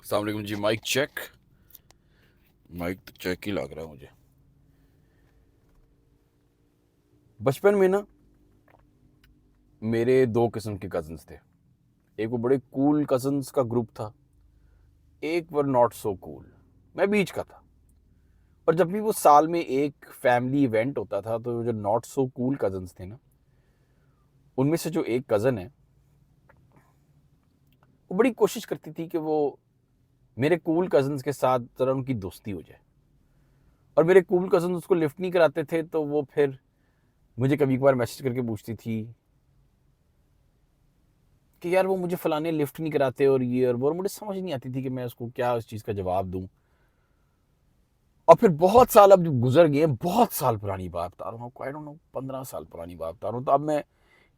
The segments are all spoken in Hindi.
अस्सलाम वालेकुम जी। Mic check. माइक तो चेक ही लग रहा है मुझे। बचपन में ना मेरे दो किस्म के कजन्स थे। एक वो बड़े कूल कजन्स का ग्रुप था, एक वर नॉट सो कूल। मैं बीच का था। और जब भी वो साल में एक फैमिली इवेंट होता था तो जो नॉट सो कूल कजन्स थे ना, उनमें से जो एक कज़न है वो बड़ी कोशिश करती थी कि वो मेरे कूल कजन्स के साथ ज़रा उनकी दोस्ती हो जाए। और मेरे कूल कजन्स उसको लिफ्ट नहीं कराते थे तो वो फिर मुझे कभी कभार मैसेज करके पूछती थी कि यार वो मुझे फलाने लिफ्ट नहीं कराते और ये और वो, और मुझे समझ नहीं आती थी कि मैं उसको क्या उस चीज़ का जवाब दूं। और फिर बहुत साल अब गुजर गए, बहुत साल पुरानी बात बता रहा हूँ, आई डोंट नो 15 साल पुरानी बात बता रहा हूँ। तो अब मैं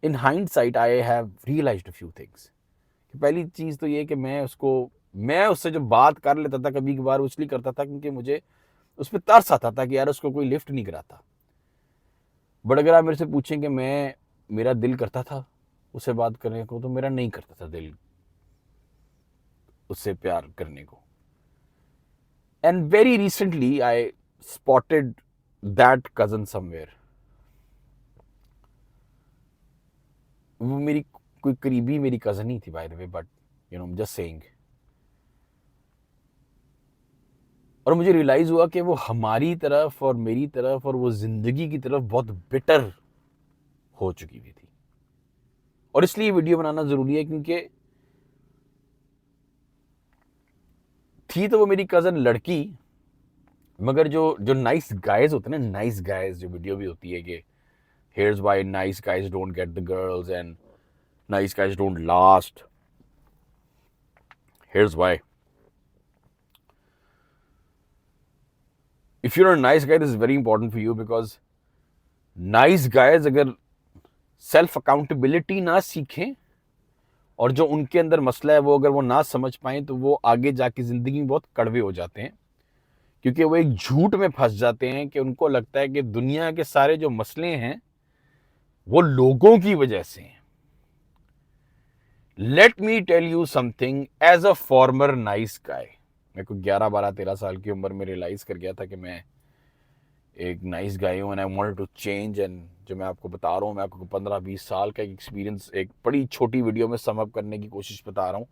in hindsight I have realized a few things. पहली चीज़ तो ये कि मैं उससे जो बात कर लेता था कभी कभार वो इसलिए करता था क्योंकि मुझे उस पर तरस आता था कि यार उसको कोई लिफ्ट नहीं कराता। बट अगर आप मेरे से पूछें कि मेरा दिल करता था उससे बात करने को, तो मेरा नहीं करता था दिल उससे प्यार करने को। And very recently, I spotted that cousin somewhere. वो मेरी कोई करीबी मेरी कज़न ही थी bye the way, but just saying. और मुझे रियलाइज़ हुआ कि वो हमारी तरफ और मेरी तरफ और वो ज़िंदगी की तरफ बहुत बिटर हो चुकी हुई थी। और इसलिए वीडियो बनाना ज़रूरी है क्योंकि थी तो वो मेरी कज़न लड़की, मगर जो जो नाइस गाइज होते हैं ना, नाइस गाइज जो वीडियो भी होती है कि here's why nice guys don't get the girls and nice guys don't last. Here's why. If you're a nice guy, this is very important for you because nice guys अगर सेल्फ अकाउंटेबिलिटी ना सीखें और जो उनके अंदर मसला है वो अगर वो ना समझ पाए तो वो आगे जाके जिंदगी में बहुत कड़वे हो जाते हैं, क्योंकि वो एक झूठ में फंस जाते हैं कि उनको लगता है कि दुनिया के सारे जो मसले हैं वो लोगों की वजह से हैं। Let me tell you something, as a former nice guy, मेरे को 11 12 13 साल की उम्र में रियलाइज कर गया था कि मैं एक नाइस गाय हूँ and I wanted to change. And जो मैं आपको बता रहा हूँ, मैं आपको 15 20 साल का एक एक्सपीरियंस एक बड़ी छोटी वीडियो में सम अप करने की कोशिश बता रहा हूँ।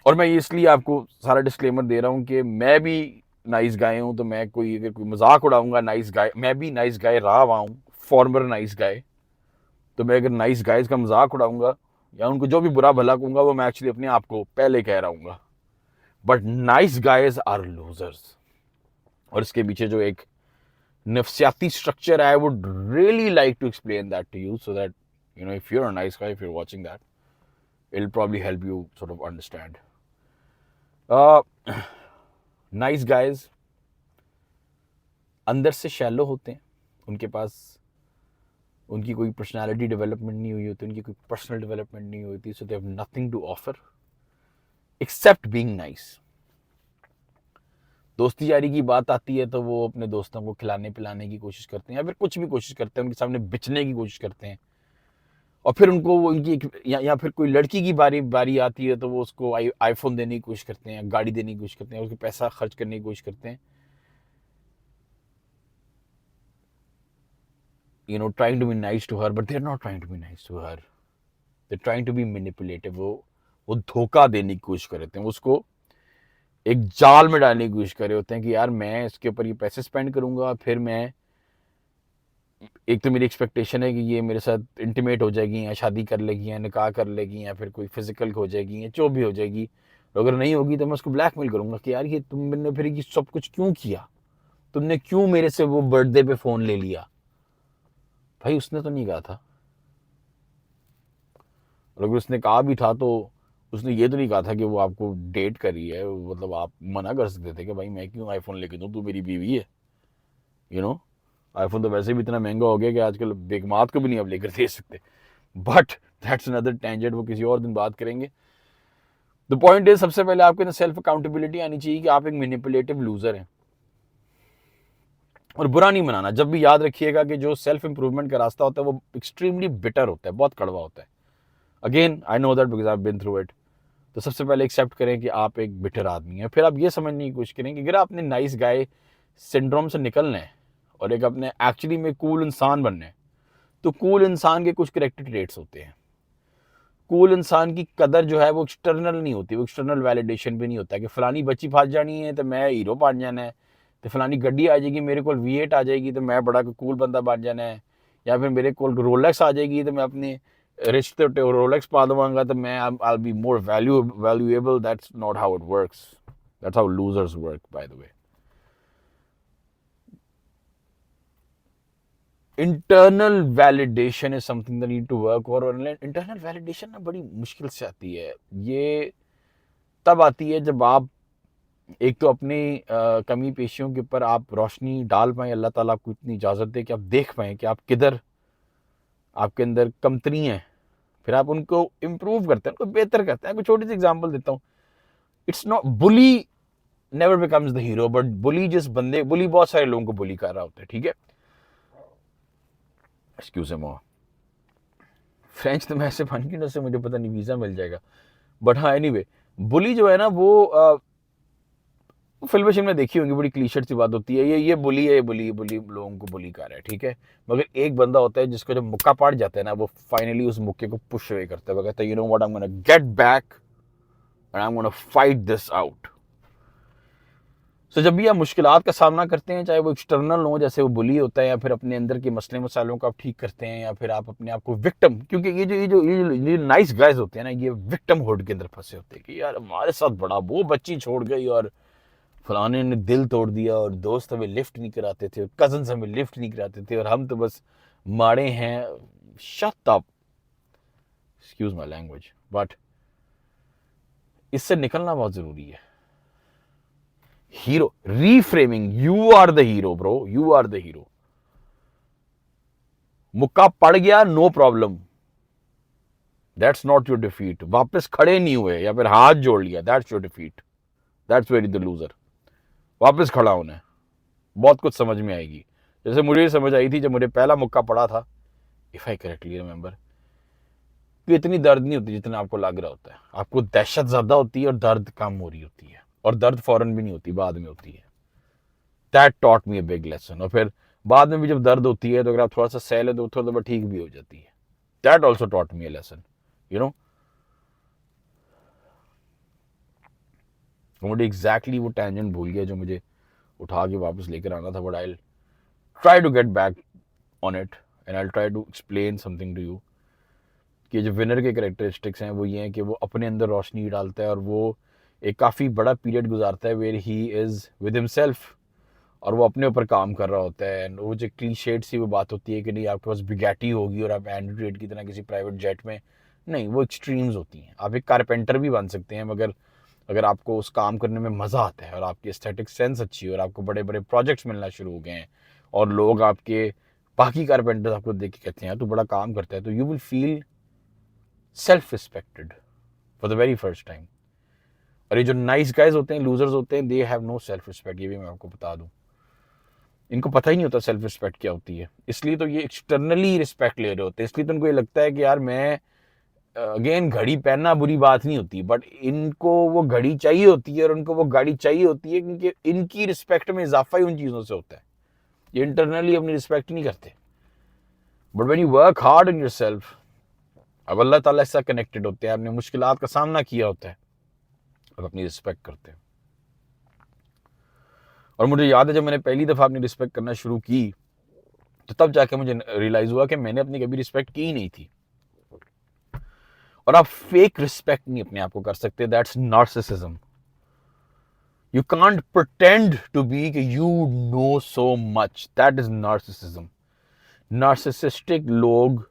और मैं इसलिए आपको सारा डिस्क्लेमर दे रहा हूँ कि मैं भी नाइस गाय हूँ, तो मैं कोई अगर कोई मजाक उड़ाऊंगा नाइस गाय, मैं भी नाइस गाय रहा हुआ हूँ, फॉर्मर नाइस गाय। तो मैं अगर नाइस गाइज का मजाक उड़ाऊंगा या उनको जो भी बुरा भला कहूंगा वो मैं एक्चुअली अपने आप को पहले कह रहा हूँ। But nice guys are losers. और इसके पीछे जो एक नफ्सियाती structure I would really like to explain that to you so that if you're a nice guy, if you're watching that, it'll probably help you sort of understand. uh, nice guys अंदर से शैलो होते हैं, उनके पास उनकी कोई पर्सनालिटी डेवलपमेंट नहीं हुई होती, उनकी कोई पर्सनल डेवलपमेंट नहीं हुई थी, so they have nothing to offer except being nice. दोस्ती यारी की बात आती है तो वो अपने दोस्तों को खिलाने पिलाने की कोशिश करते हैं या फिर कुछ भी कोशिश करते हैं, उनके सामने बिचने की कोशिश करते हैं। और फिर उनको वो उनकी या फिर कोई लड़की की बारी बारी आती है तो वो उसको आईफोन देने की कोशिश करते हैं, गाड़ी देने की कोशिश करते हैं, उसके पैसा खर्च करने की कोशिश करते हैं, trying to be nice to her, but they're not trying to be nice to her. They're trying to be manipulative. वो धोखा देने की कोशिश कर रहे हैं, उसको एक जाल में डालने की कोशिश कर रहे होते हैं कि यार मैं इसके ऊपर ये पैसे स्पेंड करूंगा, फिर मैं एक तो मेरी एक्सपेक्टेशन है कि ये मेरे साथ इंटीमेट हो जाएगी या शादी कर लेगी या निकाह कर लेगी या फिर कोई फिजिकल हो जाएगी या जो भी हो जाएगी। अगर नहीं होगी तो मैं उसको ब्लैकमेल करूंगा कि यार ये तुमने फिर ये सब कुछ क्यों किया, तुमने क्यों मेरे से वो बर्थडे पे फोन ले लिया। भाई उसने तो नहीं कहा था, और अगर उसने कहा भी था तो उसने ये तो नहीं कहा था कि वो आपको डेट कर रही है, मतलब आप मना कर सकते थे कि भाई मैं क्यों आईफोन लेके दूं, तू मेरी बीवी है। यू नो आईफोन तो वैसे भी इतना महंगा हो गया कि आजकल बेगमात को भी नहीं आप लेकर दे सकते। बट दैट्स अनदर टेंजेंट, वो किसी और दिन बात करेंगे। द पॉइंट इज, सबसे पहले आपके अंदर सेल्फ अकाउंटेबिलिटी आनी चाहिए कि आप एक मैनिपुलेटिव लूजर हैं। और बुरा नहीं मनाना, जब भी याद रखिएगा कि जो सेल्फ इंप्रूवमेंट का रास्ता होता है वो एक्सट्रीमली बिटर होता है, बहुत कड़वा होता है। Again I know that because I have been through it. तो सबसे पहले एक्सेप्ट करें कि आप एक बिटर आदमी हैं। फिर आप ये समझने की कोशिश करें कि अगर आपने नाइस गाय सिंड्रोम से निकलना है और एक अपने एक्चुअली में कूल इंसान बनना है, तो कूल इंसान के कुछ करेक्टर ट्रेट्स होते हैं। कूल इंसान की कदर जो है वो एक्सटर्नल नहीं होती, वो एक्सटर्नल वैलिडेशन भी नहीं होता कि फलानी बच्ची फस जानी है तो मैं हीरो बन जाना है, तो फलानी गड्डी आ जाएगी मेरे को V8 आ जाएगी तो मैं बड़ा कूल बंदा बन जाना है, या फिर मेरे को रोलेक्स आ जाएगी तो मैं अपने रिश्ते रोलेक्स पा दूंगा तो मैं I be more valuable. That's not how it works, that's how losers work by the way. Internal validation is something that need to work. और इंटरनल वैलिडेशन ना बड़ी मुश्किल से आती है। ये तब आती है जब आप एक तो अपनी कमी पेशियों के ऊपर आप रोशनी डाल पाएँ, अल्लाह ताला आपको इतनी इजाज़त दे कि आप देख पाएँ कि आप किधर आपके अंदर कमतरी हैं, फिर आप उनको इम्प्रूव करते हैं, उनको बेहतर करते हैं। कोई छोटी सी एग्जांपल देता हूँ। It's not bully never becomes the hero, but bully जिस बंदे बुली बहुत सारे लोगों को बुली कर रहा होता है, ठीक है, एक्सक्यूज मी, फ्रेंच तो मैं ऐसे बन की से मुझे पता नहीं वीज़ा मिल जाएगा, बट हाँ एनीवे, बुली जो है ना वो फिल्म में देखी होंगी, बड़ी क्लीशेड सी बात होती है, ये बुली है, ये बुली बुली लोगों को बुली कर रहा है, ठीक है। मगर एक बंदा होता है जिसको जब मुक्का पाट जाता है ना, वो फाइनली उस मुक्के को पुश अवे करता है, वो कहता है you know what, I am gonna get back and I am gonna fight this out. So जब भी आप मुश्किलात का सामना करते हैं, चाहे वो एक्सटर्नल हो जैसे वो बुली होता है, या फिर अपने अंदर के मसले मसालों को आप ठीक करते हैं, या फिर आप अपने आप को विक्टिम, क्योंकि ये नाइस गाइज होते हैं ना, ये विक्टिम हुड के अंदर फंसे होते हैं कि यार हमारे साथ बड़ा वो बच्ची छोड़ गई और फलाने ने दिल तोड़ दिया और दोस्त हमें लिफ्ट नहीं कराते थे, कजन्स हमें लिफ्ट नहीं कराते थे और हम तो बस माड़े हैं। Shut up, excuse my language, but इससे निकलना बहुत जरूरी है। Hero reframing, you are the hero bro, you are the hero. मुक्का पड़ गया, no problem, that's not your defeat. वापस खड़े नहीं हुए या फिर हाथ जोड़ लिया, that's your defeat, that's very the loser. वापस खड़ा होना है, बहुत कुछ समझ में आएगी। जैसे मुझे समझ आई थी जब मुझे पहला मुक्का पड़ा था, इफ आई करेक्टली रिमेंबर, कि इतनी दर्द नहीं होती जितना आपको लग रहा होता है। आपको दहशत ज्यादा होती है और दर्द कम हो रही होती है, और दर्द फौरन भी नहीं होती, बाद में होती है। That taught me a big lesson. और फिर बाद में भी जब दर्द होती है तो अगर आप थोड़ा सा सह ले तो थोड़ा ठीक भी हो जाती है। That also taught me a lesson, you know. मुझे एग्जैक्टली वो टेंजेंट भूल गया जो मुझे उठा के वापस लेकर आना था, but I try to get back on it and I try to explain something to you कि जो विनर के करेक्टरिस्टिक्स हैं वो ये हैं कि वो अपने अंदर रोशनी डालता है और वो एक काफ़ी बड़ा पीरियड गुजारता है where he is with himself, और वो अपने ऊपर काम कर रहा होता है। एंड वो जो क्लीशेड सी वो बात होती है कि नहीं आपके पास बिगैटी होगी और आप एंड्रयू टेट की तरह किसी प्राइवेट जेट में, नहीं, वो एक्सट्रीम्स होती हैं। आप एक कारपेंटर भी बन सकते हैं, मगर अगर आपको उस काम करने में मज़ा आता है और आपकी एस्थेटिक सेंस अच्छी है और आपको बड़े बड़े प्रोजेक्ट्स मिलना शुरू हो गए हैं और लोग आपके बाकी कारपेंटर्स आपको देख के कहते हैं तो बड़ा काम करता है, तो you will feel self respected for the very first time. और ये जो नाइस गाइज होते हैं, लूजर्स होते हैं, they have no self respect, ये भी मैं आपको बता दूं। इनको पता ही नहीं होता सेल्फ रिस्पेक्ट क्या होती है, इसलिए तो ये एक्सटर्नली रिस्पेक्ट ले रहे होते हैं। इसलिए तो इनको ये लगता है कि यार मैं, अगेन, घड़ी पहनना बुरी बात नहीं होती, बट इनको वो घड़ी चाहिए होती है और उनको वो गाड़ी चाहिए होती है, क्योंकि इनकी रिस्पेक्ट में इजाफा ही उन चीज़ों से होता है। ये इंटरनली अपनी रिस्पेक्ट नहीं करते, but when you work hard on your self, अब अल्लाह ताला से कनेक्टेड होते हैं, आपने मुश्किलात का सामना किया होता है, अब अपनी रिस्पेक्ट करते हैं। और मुझे याद है जब मैंने पहली दफ़ा अपनी रिस्पेक्ट करना शुरू की तो तब जाके मुझे रियलाइज़ हुआ कि मैंने अपनी कभी रिस्पेक्ट की ही नहीं थी। और आप फेक रिस्पेक्ट नहीं अपने आप को कर सकते, that's narcissism. You can't pretend to be कि you know so much, that is narcissism. Narcissistic लोग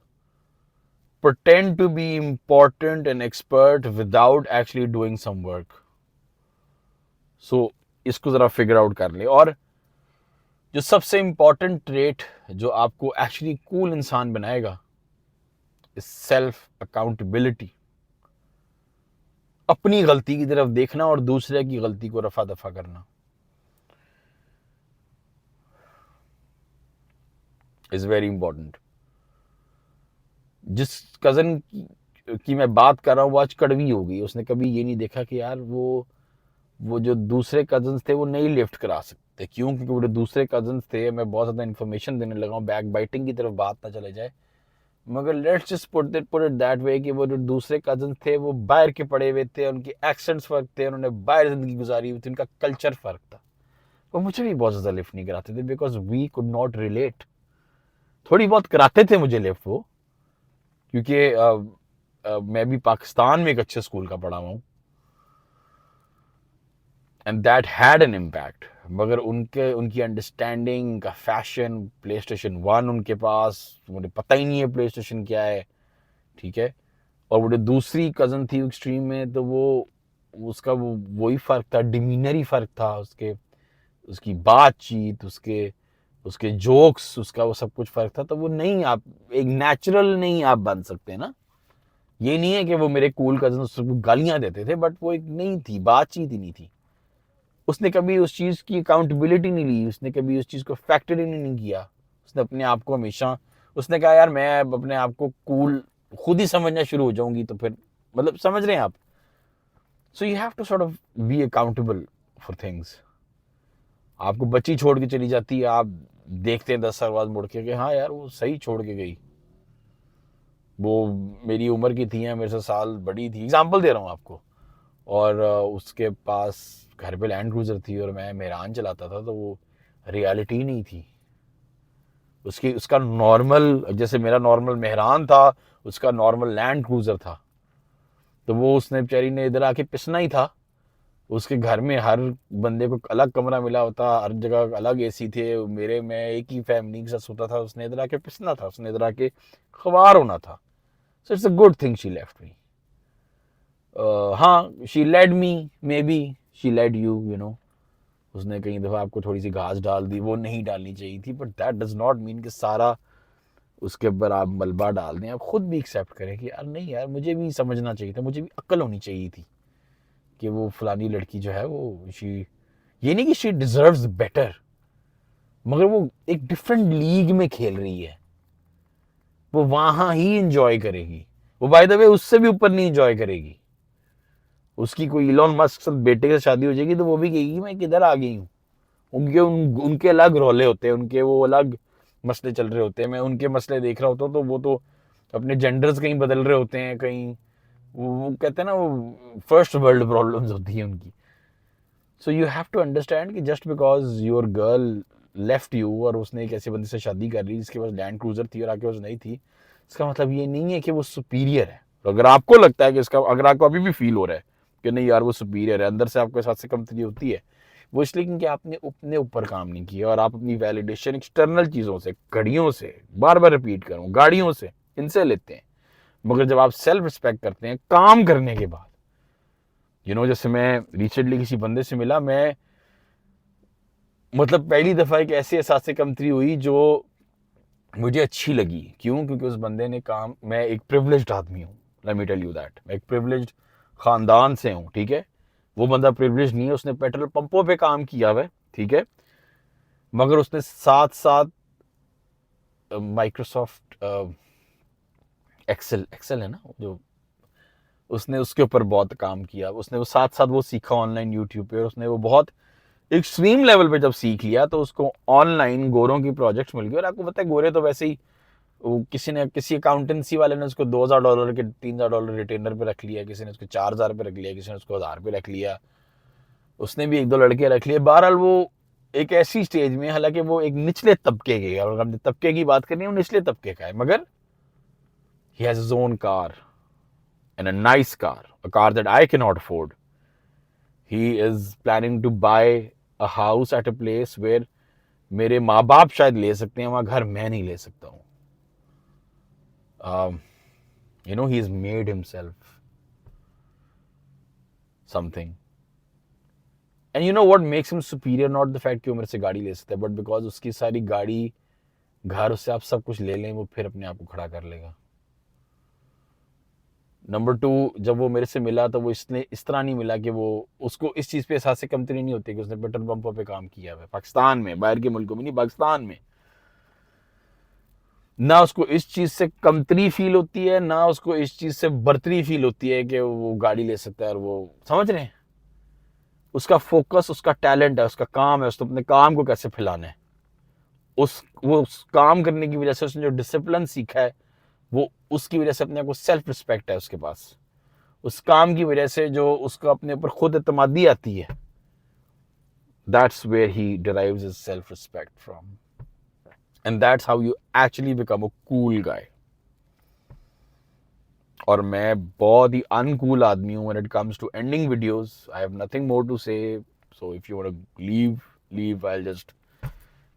pretend to be important and expert without actually doing some work. So इसको जरा फिगर आउट कर ले। और जो सबसे इंपॉर्टेंट ट्रेट जो आपको एक्चुअली कूल इंसान बनाएगा इज सेल्फ अकाउंटेबिलिटी। अपनी गलती की तरफ देखना और दूसरे की गलती को रफा दफा करना इज वेरी इंपॉर्टेंट। जिस कजन की मैं बात कर रहा हूँ वो आज कड़वी हो गई। उसने कभी ये नहीं देखा कि यार वो जो दूसरे कजन्स थे वो नहीं लिफ्ट करा सकते। क्यों? क्योंकि वो जो दूसरे कजन्स थे, मैं बहुत ज़्यादा इन्फॉर्मेशन देने लगा हूँ, बैक बाइटिंग की तरफ बात ना चले जाए, मगर let's just put it that way कि वो जो दूसरे कजन्स थे वो बाहर के पड़े हुए थे, उनके एक्सेंट्स फर्क थे, उन्होंने बाहर ज़िंदगी गुजारी हुई थी, उनका कल्चर फ़र्क था। वो मुझे भी बहुत ज़्यादा लिफ्ट नहीं कराते थे because we could not relate. थोड़ी बहुत कराते थे मुझे लिफ्ट वो, क्योंकि मैं भी पाकिस्तान में एक अच्छे स्कूल का पढ़ा हुआ हूँ, and that had an impact. मगर उनकी अंडरस्टैंडिंग, उनका फैशन, प्ले स्टेशन 1 उनके पास, मुझे पता ही नहीं है प्ले स्टेशन क्या है, ठीक है। और वो जो दूसरी कज़न थी एक्सट्रीम में, तो वो उसका वो वही फ़र्क था, डिमीनर ही फ़र्क था, उसकी बातचीत, उसके उसके जोक्स, उसका वो सब कुछ फ़र्क था। तो वो नहीं, आप एक नेचुरल नहीं आप बन सकते ना। ये नहीं है कि वो मेरे कूल कज़न उसको गालियाँ देते थे, बट वो एक नहीं थी, बातचीत ही नहीं थी। उसने कभी उस चीज़ की अकाउंटेबिलिटी नहीं ली, उसने कभी उस चीज़ को फैक्टर इन नहीं किया। उसने अपने आप को हमेशा, उसने कहा यार मैं अपने आप को कूल खुद ही समझना शुरू हो जाऊंगी तो फिर, मतलब समझ रहे हैं आप। So you have to sort of be accountable for things. आपको बच्ची छोड़ के चली जाती है, आप देखते हैं 10 साल बाद मुड़ के कि हाँ यार वो सही छोड़ के गई, वो मेरी उम्र की थी या मेरे से साल बड़ी थी, एग्जाम्पल दे रहा हूँ आपको। और उसके पास घर पे लैंड क्रूजर थी और मैं मेहरान चलाता था, तो वो रियलिटी नहीं थी उसका नॉर्मल, जैसे मेरा नॉर्मल मेहरान था, उसका नॉर्मल लैंड क्रूजर था। तो वो उसने बेचारी ने इधर आके पिसना ही था। उसके घर में हर बंदे को अलग कमरा मिला होता, हर जगह अलग एसी थे, मेरे में एक ही फैमिली के साथ सोता था। उसने इधर आके पिसना था, उसने इधर आके ख्वार होना था। So it's a good thing she left me. हाँ, she led me, maybe she led you, you know. उसने कई दफ़ा आपको थोड़ी सी घास डाल दी, वो नहीं डालनी चाहिए थी, but that does not mean कि सारा उसके ऊपर आप मलबा डाल दें। आप खुद भी एक्सेप्ट करें कि यार नहीं यार, मुझे भी समझना चाहिए था, मुझे भी अक्ल होनी चाहिए थी कि वो फलानी लड़की जो है वो शी, ये नहीं कि शी डिजर्व्स बेटर, मगर वो एक डिफरेंट लीग में खेल रही है, वो वहां ही इंजॉय करेगी। वो बाय द वे उससे भी ऊपर नहीं इंजॉय करेगी। उसकी कोई इलॉन मस्क से बेटे के साथ शादी हो जाएगी तो वो भी कहेगी मैं किधर आ गई हूँ। उनके अलग रोले होते हैं, उनके वो अलग मसले चल रहे होते हैं। मैं उनके मसले देख रहा होता हूँ तो वो तो अपने जेंडर्स कहीं बदल रहे होते हैं, कहीं वो कहते हैं ना, वो फर्स्ट वर्ल्ड प्रॉब्लम्स होती है उनकी। So you have to understand कि just because your girl left you और उसने एक ऐसे बंदे से शादी कर ली जिसके पास लैंड क्रूजर थी और आपके पास नहीं थी, इसका मतलब ये नहीं है कि वो सुपीरियर है। तो अगर आपको लगता है कि इसका, अगर आपको अभी भी फील हो रहा है कि नहीं यार वो सुपीरियर है, अंदर से आपके साथ से कमतरी होती है, वो इसलिए क्योंकि आपने अपने ऊपर काम नहीं किया और आप अपनी वैलिडेशन एक्सटर्नल चीज़ों से, घड़ियों से, बार बार रिपीट करूँ, गाड़ियों से, इनसे लेते हैं। मगर जब आप सेल्फ रिस्पेक्ट करते हैं काम करने के बाद, जैसे मैं रिसेंटली किसी बंदे से मिला, मैं मतलब पहली दफ़ा एक ऐसी एहसास से कमतरी हुई जो मुझे अच्छी लगी। क्यों? क्योंकि उस बंदे ने काम, मैं एक प्रिविलेज्ड आदमी हूँ, let me tell you that, मैं एक प्रिविलेज्ड खानदान से हूँ, ठीक है। वो बंदा प्रिविलेज नहीं है, उसने पेट्रोल पंपों पे काम किया हुआ है, ठीक है, मगर उसने साथ साथ माइक्रोसॉफ्ट एक्सेल एक्सेल है ना जो, उसने उसके ऊपर बहुत काम किया। उसने वो साथ साथ वो सीखा ऑनलाइन यूट्यूब पे, और उसने वो बहुत एक्सट्रीम लेवल पे जब सीख लिया तो उसको ऑनलाइन गोरों की प्रोजेक्ट्स मिल गई। और आपको पता है गोरे तो वैसे ही, वो किसी अकाउंटेंसी वाले ने उसको $2,000 के $3,000 रिटेनर पे रख लिया, किसी ने उसको 4,000 पे रख लिया, किसी ने उसको 1,000 पे रख लिया, उसने भी एक दो लड़के रख लिए। बहरहाल वो एक ऐसी स्टेज में, हालांकि वो एक निचले तबके के, और हमने तबके की बात करनी है, वो निचले तबके का है, मगर he has his own car and a nice car, a car that I can not afford. He is planning to buy a house at a place where मेरे माँ बाप शायद ले सकते हैं, वहां घर मैं नहीं ले सकता हूँ। He has made himself something. And you know what makes him superior? Not the fact कि वो मेरे से गाड़ी ले सकता है, but because उसकी सारी गाड़ी, घर, उससे आप सब कुछ ले लें, वो फिर अपने आप को खड़ा कर लेगा। नंबर 2, जब वो मेरे से मिला तो वो इसने इस तरह नहीं मिला कि वो, उसको इस चीज़ पे एहसास से कमतरी नहीं होती कि उसने पेट्रोल पंपों पे काम किया है पाकिस्तान में, बाहर के मुल्कों में नहीं, पाकिस्तान में। ना उसको इस चीज से कमतरी फील होती है, ना उसको इस चीज से बर्तरी फील होती है कि वो गाड़ी ले सकता है। और वो समझ रहे हैं, उसका फोकस, उसका टैलेंट है, उसका काम है, उसको अपने काम को कैसे फैलाना है। उस काम करने की वजह से उसने जो डिसिप्लिन सीखा है, वो उसकी वजह से अपने को सेल्फ रिस्पेक्ट है उसके पास। उस काम की वजह से जो उसको अपने ऊपर खुद एतमादी आती है, that's where he derives his self respect from, and that's how you actually become a cool guy. और मैं बहुत ही अनकूल आदमी हूँ when it comes to ending videos. I have nothing more to say, so if you want to leave I just,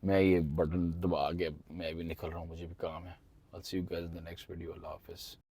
मैं ये बटन दबा के मैं भी निकल रहा हूँ, मुझे भी काम है। I'll see you guys in the next video. Allah Hafiz.